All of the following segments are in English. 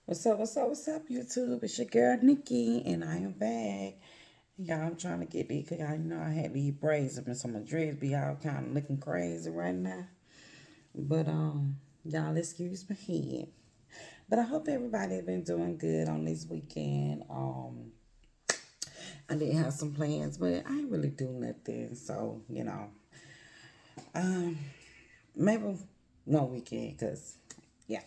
What's up, YouTube? It's your girl Nikki, and I am back. Y'all, I'm trying to get these, cause y'all know I had these braids up and some of my dreads be all kind of looking crazy right now. But y'all excuse my head. But I hope everybody been doing good on this weekend. I did have some plans, but I ain't really do nothing. So maybe one weekend, cause yeah.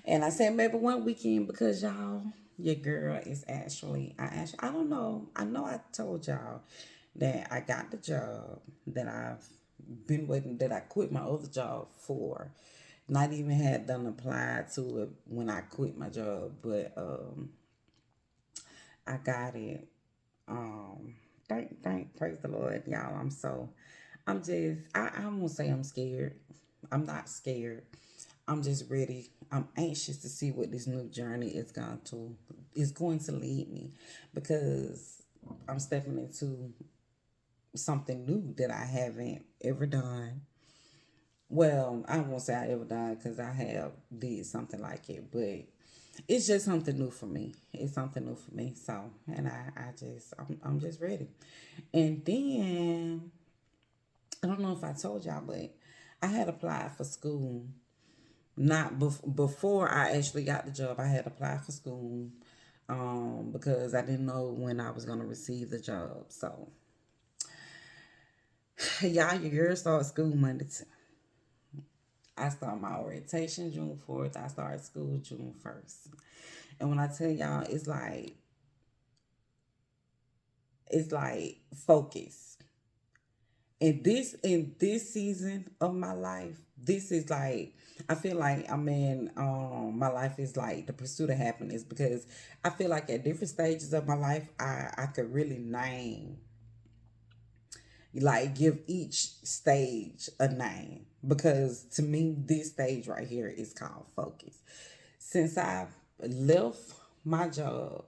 And I said maybe one weekend because y'all, your girl is I don't know. I know I told y'all that I got the job that I've been waiting, that I quit my other job for. Not even had done applied to it when I quit my job, but I got it. Praise the Lord, y'all. I won't say I'm scared. I'm not scared. I'm just ready. I'm anxious to see what this new journey is going to lead me, because I'm stepping into something new that I haven't ever done. Well, I won't say I ever done, because I have did something like it, but it's just something new for me. It's something new for me. So, and I'm just ready. And then I don't know if I told y'all, but I had applied for school. Not before I actually got the job. I had applied for school, because I didn't know when I was gonna receive the job. So, y'all, your girl started school Monday. I started my orientation June 4th. I started school June 1st. And when I tell y'all, it's like focus. In this season of my life, this is like, I feel like I'm in my life is like the pursuit of happiness, because I feel like at different stages of my life, I could really name, like give each stage a name, because to me this stage right here is called focus. Since I've left my job,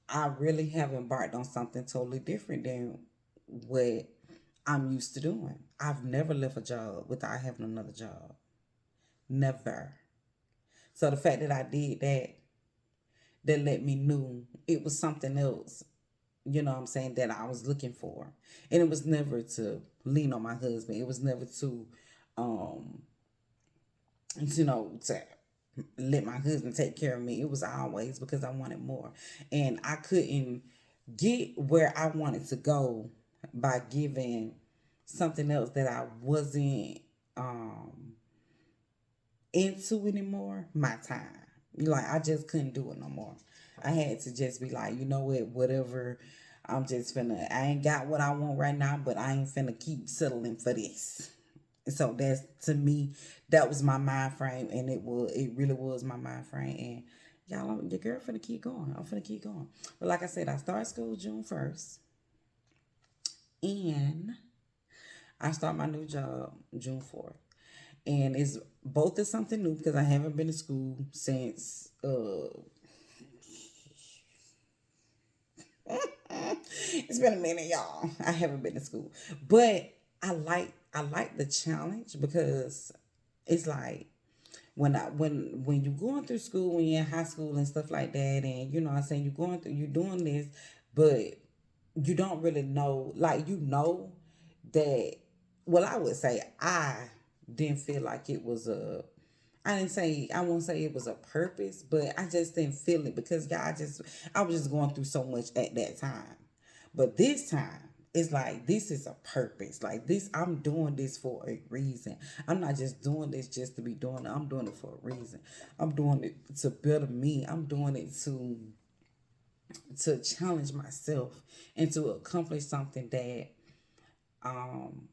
I really have embarked on something totally different than what I'm used to doing. I've never left a job without having another job. Never. So the fact that I did that, that let me knew it was something else, what I'm saying, that I was looking for. And it was never to lean on my husband. It was never um to let my husband take care of me. It was always because I wanted more. And I couldn't get where I wanted to go by giving something else that I wasn't into anymore my time. Like, I just couldn't do it no more. I had to just be like, you know what, whatever. I ain't got what I want right now, but I ain't finna keep settling for this. So that's, to me, that was my mind frame, and it really was my mind frame. And y'all, your girl finna keep going. I'm finna keep going. But like I said, I started school June 1st, and I start my new job June 4th. And it's both is something new, because I haven't been to school since it's been a minute, y'all. I haven't been to school. But I like the challenge, because it's like, when you're going through school, when you're in high school and stuff like that, and I'm saying, you're doing this, but you don't really know, like, that, well, I would say I didn't feel like it was I won't say it was a purpose, but I just didn't feel it, because I was just going through so much at that time. But this time, it's like, this is a purpose. Like, this, I'm doing this for a reason. I'm not just doing this just to be doing it. I'm doing it for a reason. I'm doing it to better me. I'm doing it to challenge myself and to accomplish something that, um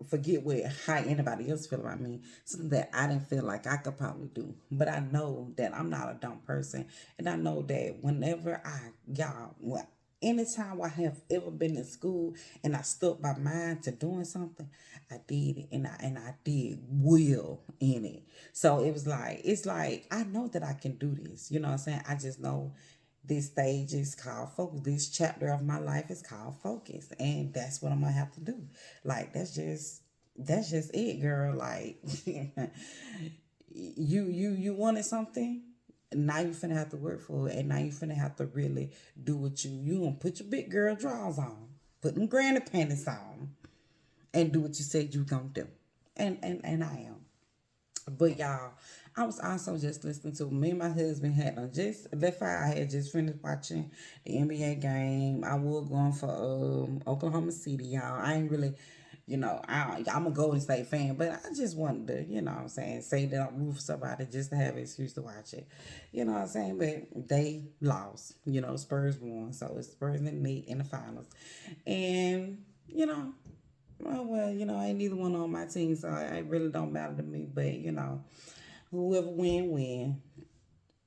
forget what how anybody else feel about me, something that I didn't feel like I could probably do. But I know that I'm not a dumb person, and I know that whenever anytime I have ever been in school and I stuck my mind to doing something, I did it, and I did well in it. So it's like I know that I can do this. You know what I'm saying? I just know this stage is called focus. This chapter of my life is called focus, and that's what I'm gonna have to do. Like, that's just that's just it, girl. Like you wanted something. Now you finna have to work for it, and now you finna have to really do what you gonna put your big girl drawers on, put them granny panties on, and do what you said you gonna do. And I am. But y'all, I was also just listening to me and my husband had just left out. I had just finished watching the NBA game. I was going for Oklahoma City, y'all. I ain't really, I'm a Golden State fan, but I just wanted to, what I'm saying, say that I'm rooting for somebody just to have an excuse to watch it. You know what I'm saying? But they lost. Spurs won, so it's Spurs and the in the finals, and you know. Well, ain't neither one on my team, so it really don't matter to me. But whoever win.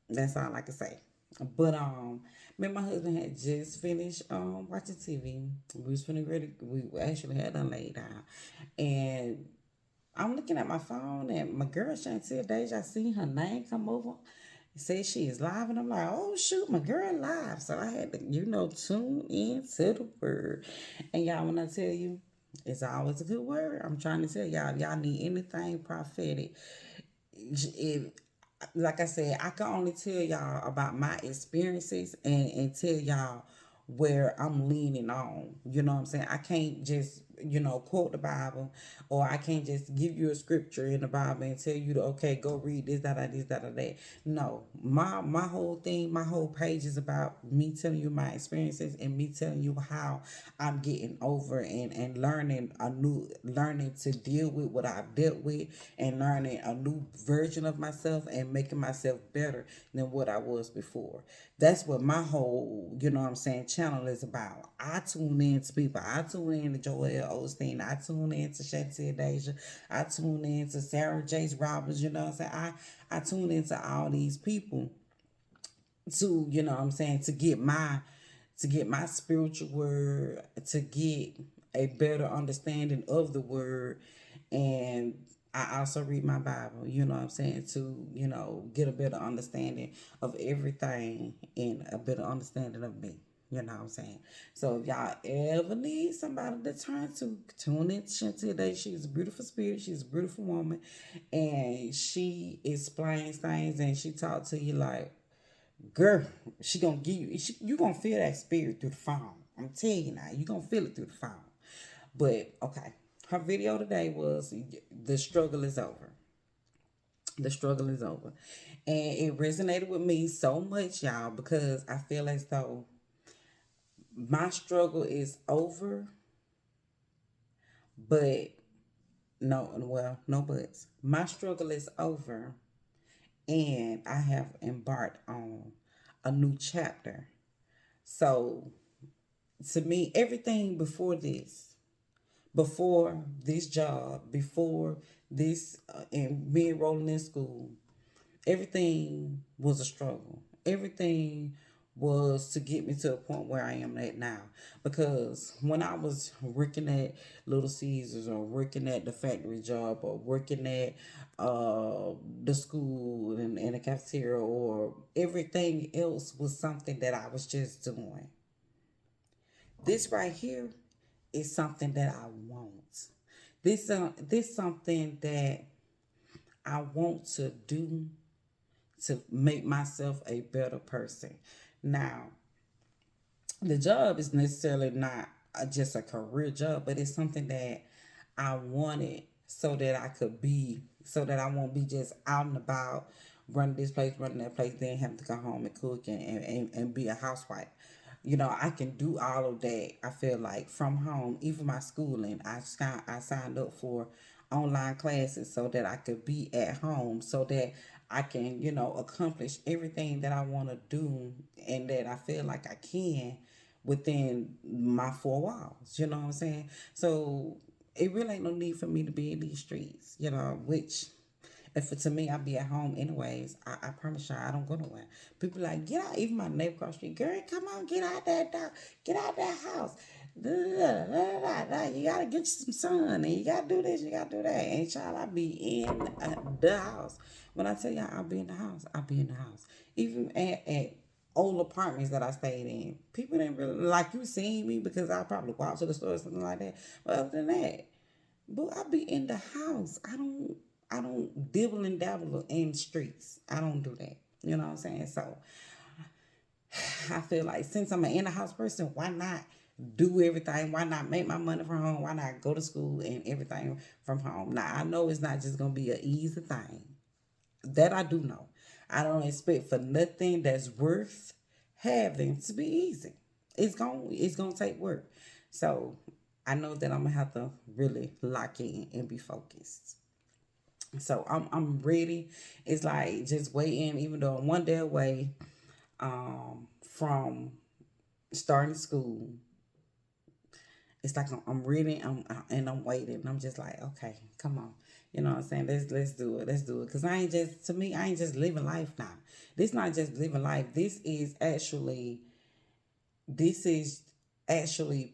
That's all I can say. But me and my husband had just finished watching TV. We was finna ready. We actually had done laid down, and I'm looking at my phone, and my girl Chantel Deja, I seen her name come over. It says she is live, and I'm like, oh shoot, my girl live. So I had to, tune in to the word. And y'all, when I tell you, it's always a good word. I'm trying to tell y'all, if y'all need anything prophetic, if like I said, I can only tell y'all about my experiences and tell y'all where I'm leaning on. You know what I'm saying? I can't just, quote the Bible, or I can't just give you a scripture in the Bible and tell you to, okay, go read this, that, this, that. No, my whole thing, my whole page is about me telling you my experiences and me telling you how I'm getting over and learning to deal with what I've dealt with, and learning a new version of myself and making myself better than what I was before. That's what my whole, what I'm saying, channel is about. I tune in to people. I tune in to Joel Osteen. I tune in to Shantae Deja. I tune in to Sarah Jace Roberts. You know what I'm saying? I tune into all these people to, what I'm saying, to get my spiritual word, to get a better understanding of the word. And I also read my Bible, what I'm saying, to, get a better understanding of everything and a better understanding of me. You know what I'm saying? So if y'all ever need somebody to turn to, tune in to Chantel Day. She's a beautiful spirit. She's a beautiful woman. And she explains things and she talks to you like, girl, she gonna give you, you gonna feel that spirit through the phone. I'm telling you now, you gonna feel it through the phone. But okay, her video today was the struggle is over. The struggle is over. And it resonated with me so much, y'all, because I feel as though my struggle is over, but no, well, no buts. My struggle is over, and I have embarked on a new chapter. So to me, everything before this job, before this, and me enrolling in school, everything was a struggle. Everything was to get me to a point where I am at now. Because when I was working at Little Caesars, or working at the factory job, or working at the school and the cafeteria, or everything else was something that I was just doing. This right here is something that I want. This something that I want to do to make myself a better person. Now, the job is necessarily not just a career job, but it's something that I wanted so that so that I won't be just out and about running this place, running that place, then having to go home and cook and be a housewife. I can do all of that. I feel like from home, even my schooling, I signed up for online classes so that I could be at home, so that I can, accomplish everything that I want to do and that I feel like I can within my four walls. You know what I'm saying? So it really ain't no need for me to be in these streets, which if to me, I be at home anyways. I promise y'all, I don't go nowhere. People like, get out. Even my neighbor across the street, girl, come on, get out that dog, get out that house. Da, da, da, da, da, da. You gotta get you some sun, and you gotta do this, you gotta do that. And child, I be in the house. When I tell y'all, I'll be in the house. I'll be in the house. Even at old apartments that I stayed in, people didn't really like you seeing me because I probably walk to the store or something like that. But other than that, But I be in the house. I don't dibble and dabble in the streets. I don't do that. You know what I'm saying? So I feel like since I'm an in the house person, why not do everything? Why not make my money from home? Why not go to school and everything from home? Now I know it's not just gonna be an easy thing. That I do know. I don't expect for nothing that's worth having to be easy. It's gonna take work. So I know that I'm gonna have to really lock in and be focused. So I'm ready. It's like just waiting, even though I'm one day away from starting school. It's like I'm reading, and I'm waiting. And I'm just like, okay, come on, you know what I'm saying? Let's do it. Let's do it. Cause I ain't just to me, I ain't just living life now. This not just living life. This is actually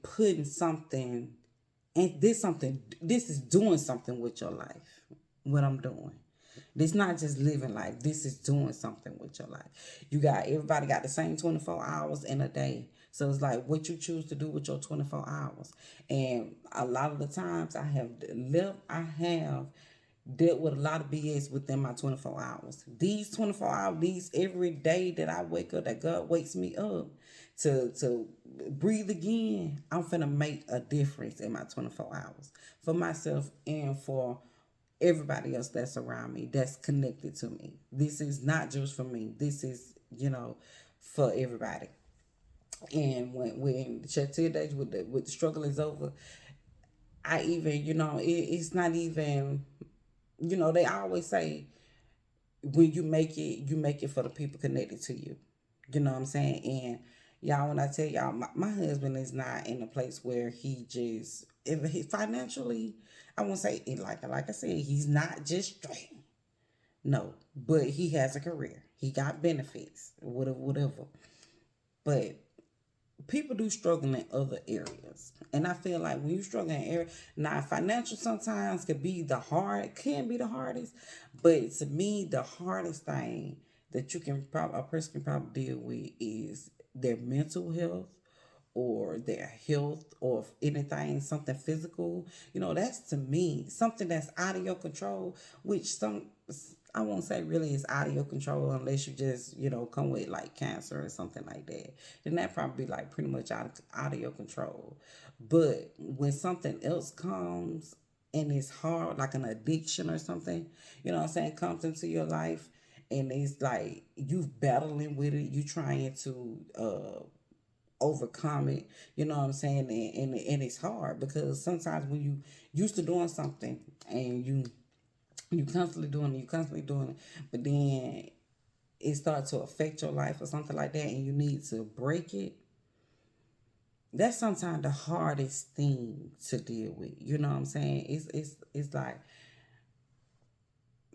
putting something, and this is doing something with your life. What I'm doing. This not just living life. This is doing something with your life. Everybody got the same 24 hours in a day. So it's like what you choose to do with your 24 hours. And a lot of the times I have dealt with a lot of BS within my 24 hours. These 24 hours, these every day that I wake up, that God wakes me up to breathe again, I'm finna make a difference in my 24 hours for myself and for everybody else that's around me, that's connected to me. This is not just for me. This is, for everybody. And when Chantel days with the struggle is over, I even, it's not even, they always say when you make it for the people connected to you. You know what I'm saying? And y'all, when I tell y'all, my husband is not in a place where he just, if he financially, I won't say it like I said, he's not just straight. No, but he has a career. He got benefits, whatever, whatever. But people do struggle in other areas, and I feel like when you struggle in area, now financial sometimes can be the hardest, but to me the hardest thing that a person can probably deal with is their mental health or their health or if anything, something physical. That's to me something that's out of your control, which some, I won't say really is out of your control unless you just, come with like cancer or something like that. Then that probably be like pretty much out of your control. But when something else comes and it's hard, like an addiction or something, what I'm saying, comes into your life, and it's like you battling with it, you trying to overcome it, you know what I'm saying? And it's hard because sometimes when you used to doing something and you constantly doing it, but then it starts to affect your life or something like that, and you need to break it. That's sometimes the hardest thing to deal with. You know what I'm saying? It's like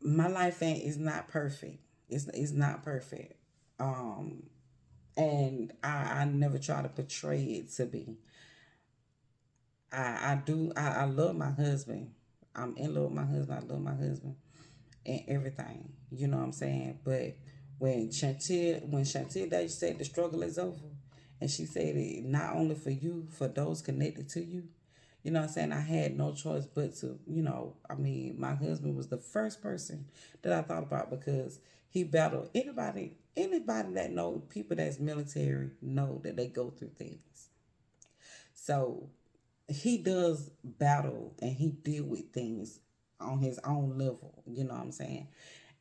my life ain't is not perfect. It's not perfect. Um, and I never try to portray it to be. I do I love my husband. I'm in love with my husband. I love my husband and everything. You know what I'm saying? But when Chantel Day said the struggle is over, and she said it not only for you, for those connected to you. You know what I'm saying? I had no choice but to, I mean, my husband was the first person that I thought about because he battled anybody that know people that's military know that they go through things. So he does battle and he deal with things on his own level. You know what I'm saying?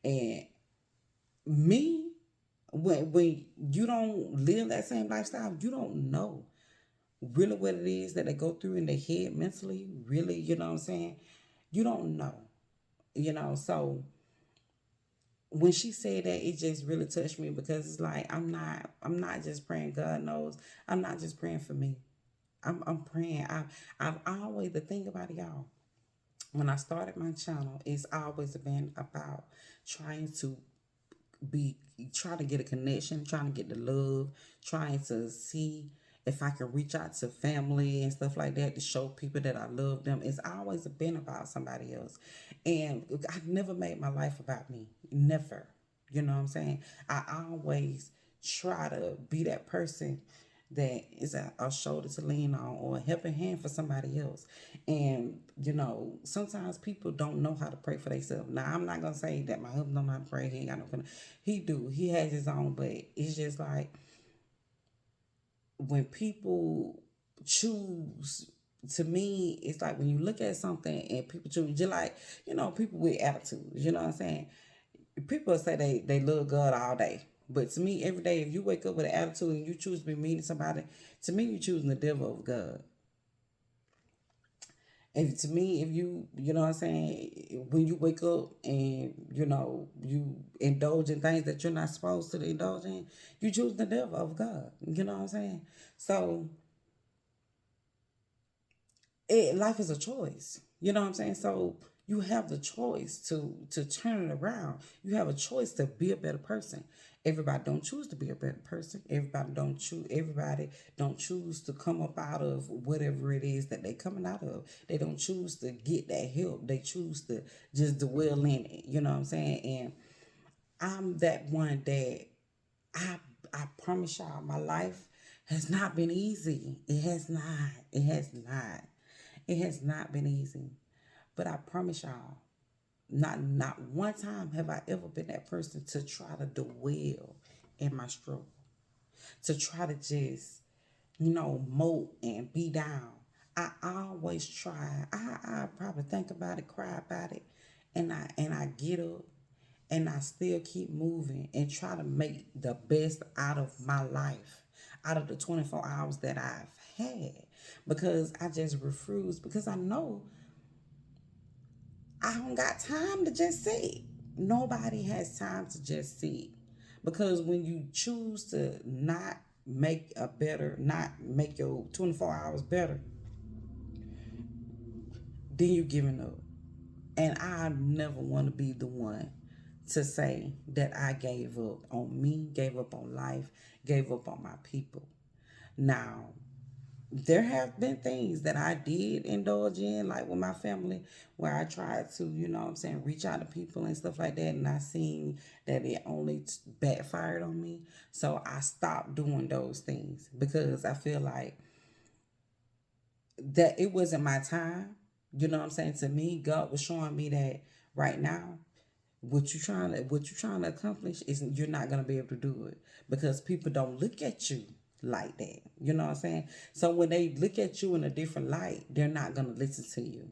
And me, when you don't live that same lifestyle, you don't know really what it is that they go through in their head mentally. Really, you know what I'm saying? You don't know. So when she said that, it just really touched me because it's like I'm not just praying. God knows I'm not just praying for me. I'm praying. I've always, the thing about it, y'all, when I started my channel, it's always been about trying to be trying to get a connection, trying to get the love, trying to see if I can reach out to family and stuff like that to show people that I love them. It's always been about somebody else. And I never made my life about me. Never. You know what I'm saying? I always try to be that person that is a shoulder to lean on or a helping hand for somebody else. And sometimes people don't know how to pray for themselves. Now, I'm not gonna say that my husband don't know how to pray. He ain't got no. He do. He has his own, but it's just like when people choose. To me, it's like when you look at something and people choose, just like people with attitudes. You know what I'm saying? People say they love God all day. But to me, every day, if you wake up with an attitude and you choose to be mean to somebody, to me, you're choosing the devil over God. And to me, if you know what I'm saying, when you wake up and, you indulge in things that you're not supposed to indulge in, you choose the devil over God. You know what I'm saying? So, life is a choice. You know what I'm saying? So you have the choice to turn it around. You have a choice to be a better person. Everybody don't choose to be a better person. Everybody don't choose to come up out of whatever it is that they coming out of. They don't choose to get that help. They choose to just dwell in it. You know what I'm saying? And I'm that one that I I promise y'all my life has not been easy. It has not. It has not. It has not been easy. But I promise y'all, not one time have I ever been that person to try to dwell in my struggle. To try to just, mope and be down. I always try. I probably think about it, cry about it, and I get up and I still keep moving and try to make the best out of my life, out of the 24 hours that I've had. Because I just refuse, because I know I don't got time to just sit. Nobody has time to just sit. Because when you choose to not make your 24 hours better, then you're giving up. And I never want to be the one to say that I gave up on me, gave up on life, gave up on my people. Now, there have been things that I did indulge in, like with my family, where I tried to, reach out to people and stuff like that, and I seen that it only backfired on me. So I stopped doing those things because I feel like that it wasn't my time. You know what I'm saying? To me, God was showing me that right now, what you trying to accomplish is you're not gonna be able to do it because people don't look at you like that. You know what I'm saying? So when they look at you in a different light, they're not gonna listen to you.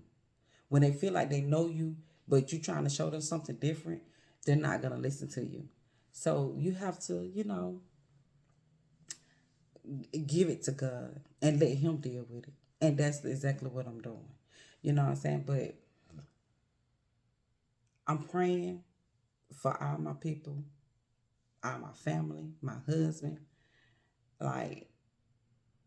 When they feel like they know you, but you're trying to show them something different, they're not gonna listen to you. So you have to, give it to God and let Him deal with it. And that's exactly what I'm doing. You know what I'm saying? But I'm praying for all my people, all my family, my husband, like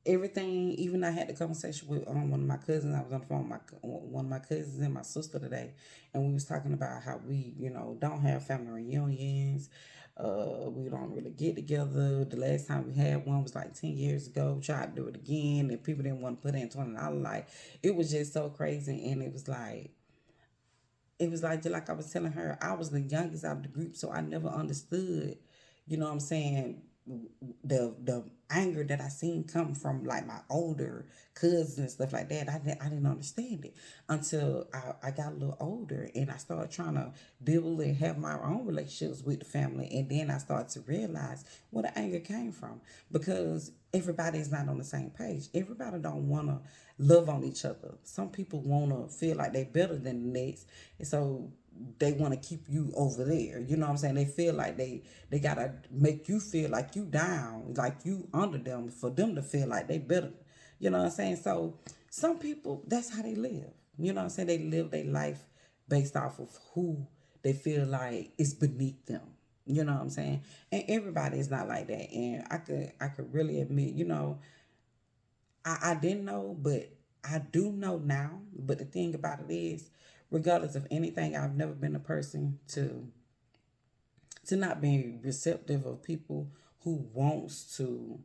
everything. Even I had the conversation with one of my cousins. I was on the phone with one of my cousins and my sister today, and we was talking about how we, don't have family reunions. We don't really get together. The last time we had one was like 10 years ago. We tried to do it again, and people didn't want to put in $20. Like it was just so crazy, and it was like just like I was telling her, I was the youngest out of the group, so I never understood, what I'm saying, the anger that I seen come from like my older cousins and stuff like that. I didn't understand it until I got a little older and I started trying to build and have my own relationships with the family, and then I started to realize where the anger came from because everybody is not on the same page. Everybody don't want to love on each other. Some people want to feel like they better than the next, and so they want to keep you over there. You know what I'm saying? They feel like they gotta make you feel like you down, like you under them, for them to feel like they better. You know what I'm saying? So some people, that's how they live. You know what I'm saying? They live their life based off of who they feel like is beneath them. You know what I'm saying? And everybody is not like that. And I could really admit, I didn't know, but I do know now. But the thing about it is, regardless of anything, I've never been a person to not be receptive of people who wants to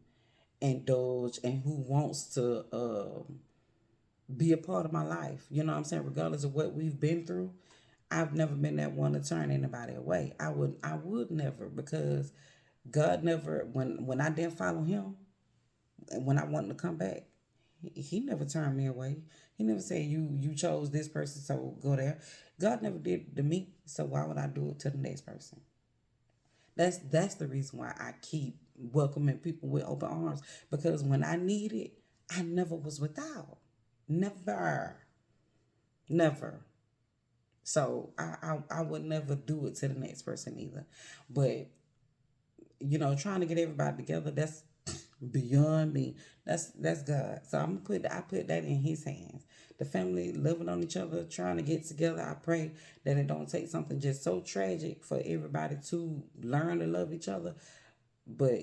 indulge and who wants to be a part of my life. You know what I'm saying? Regardless of what we've been through, I've never been that one to turn anybody away. I would never, because God never, when I didn't follow Him, And when I wanted to come back, he never turned me away. He never said you chose this person, so go there. God never did it to me, so why would I do it to the next person? That's the reason why I keep welcoming people with open arms, because when I need it, I never was without. Never. Never. So I would never do it to the next person either. But trying to get everybody together, that's beyond me. That's God. So I put that in his hands. The family loving on each other, trying to get together. I pray that it don't take something just so tragic for everybody to learn to love each other. But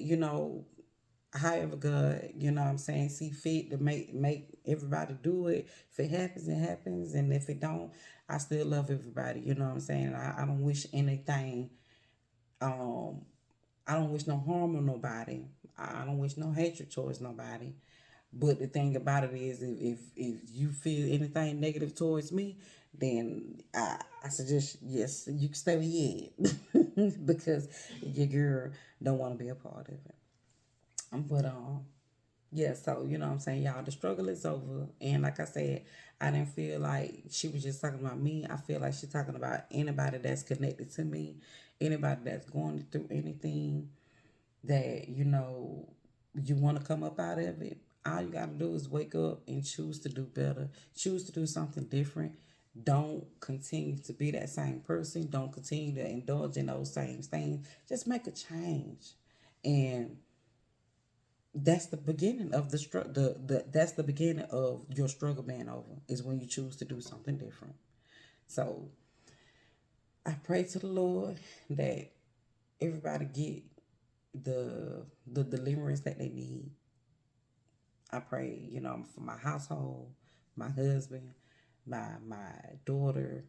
however God, what I'm saying, see fit to make everybody do it. If it happens, it happens. And if it don't, I still love everybody. You know what I'm saying? I don't wish anything. Um, I don't wish no harm on nobody. I don't wish no hatred towards nobody. But the thing about it is, if you feel anything negative towards me, then I suggest, yes, you can stay with your because your girl don't want to be a part of it. But yeah, so what I'm saying, y'all, the struggle is over. And like I said, I didn't feel like she was just talking about me. I feel like she's talking about anybody that's connected to me, anybody that's going through anything that, you want to come up out of it. All you got to do is wake up and choose to do better, choose to do something different. Don't continue to be that same person. Don't continue to indulge in those same things. Just make a change. And that's the beginning of that's the beginning of your struggle being over, is when you choose to do something different. So I pray to the Lord that everybody get the deliverance that they need. I pray, for my household, my husband, my daughter,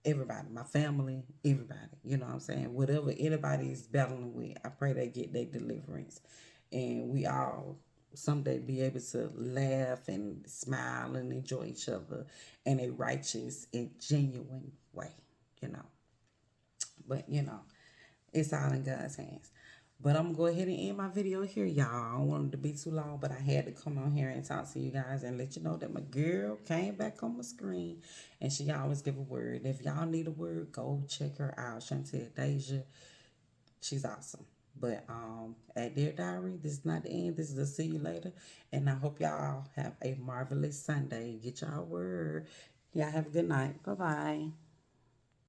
everybody, my family, everybody. You know what I'm saying? Whatever anybody is battling with, I pray they get their deliverance. And we all someday be able to laugh and smile and enjoy each other in a righteous and genuine way, you know. But, it's all in God's hands. But I'm going to go ahead and end my video here, y'all. I don't want it to be too long, but I had to come on here and talk to you guys and let you know that my girl came back on my screen, and she always give a word. If y'all need a word, go check her out. Chantel Deja. She's awesome. But at Dear Diary, this is not the end. This is a see you later. And I hope y'all have a marvelous Sunday. Get y'all word. Y'all have a good night. Bye-bye.